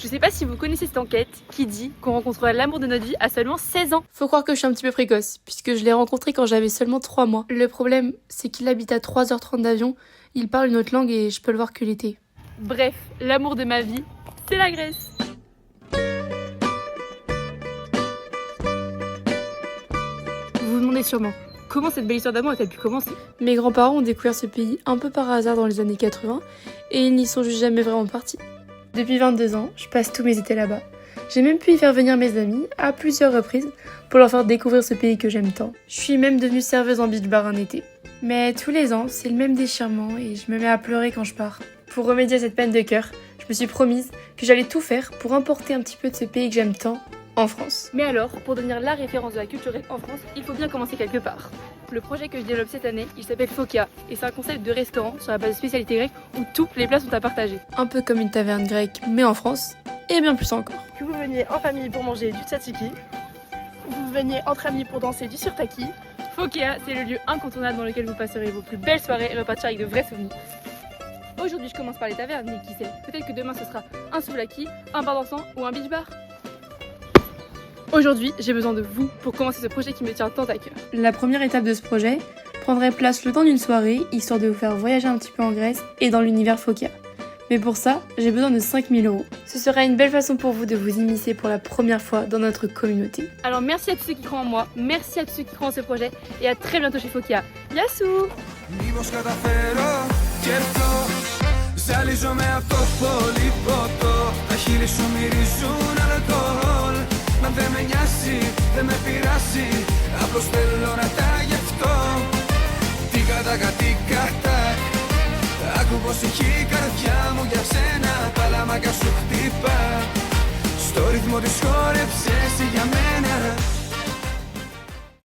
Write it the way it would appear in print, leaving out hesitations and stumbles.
Je sais pas si vous connaissez cette enquête qui dit qu'on rencontrera l'amour de notre vie à seulement 16 ans. Faut croire que je suis un petit peu précoce, puisque je l'ai rencontré quand j'avais seulement 3 mois. Le problème, c'est qu'il habite à 3h30 d'avion, il parle une autre langue et je peux le voir que l'été. Bref, l'amour de ma vie, c'est la Grèce. Vous vous demandez sûrement, comment cette belle histoire d'amour a-t-elle pu commencer? Mes grands-parents ont découvert ce pays un peu par hasard dans les années 80 et ils n'y sont juste jamais vraiment partis. Depuis 22 ans, je passe tous mes étés là-bas. J'ai même pu y faire venir mes amis à plusieurs reprises pour leur faire découvrir ce pays que j'aime tant. Je suis même devenue serveuse en beach bar un été. Mais tous les ans, c'est le même déchirement et je me mets à pleurer quand je pars. Pour remédier à cette peine de cœur, je me suis promise que j'allais tout faire pour importer un petit peu de ce pays que j'aime tant en France. Mais alors, pour devenir la référence de la culture en France, il faut bien commencer quelque part. Le projet que je développe cette année, il s'appelle Fokia et c'est un concept de restaurant sur la base de spécialité grecque où tous les plats sont à partager. Un peu comme une taverne grecque, mais en France, et bien plus encore. Que vous veniez en famille pour manger du tzatziki, vous veniez entre amis pour danser du surtaki. Fokia, c'est le lieu incontournable dans lequel vous passerez vos plus belles soirées et repartirez avec de vrais souvenirs. Aujourd'hui, je commence par les tavernes, mais qui sait, peut-être que demain ce sera un souvlaki, un bar dansant ou un beach bar. Aujourd'hui, j'ai besoin de vous pour commencer ce projet qui me tient tant à cœur. La première étape de ce projet prendrait place le temps d'une soirée, histoire de vous faire voyager un petit peu en Grèce et dans l'univers Fokia. Mais pour ça, j'ai besoin de 5 000 €. Ce sera une belle façon pour vous de vous immiscer pour la première fois dans notre communauté. Alors merci à tous ceux qui croient en moi, merci à tous ceux qui croient en ce projet et à très bientôt chez Fokia. Yassou! Μα δεν με νοιάζει, δεν με πειράζει. Απλώς θέλω να τα γευτώ. Τι κατά. Άκου πως έχει η καρδιά μου για σένα. Τα λαμάκια σου χτύπα. Στο ρυθμό της χώρας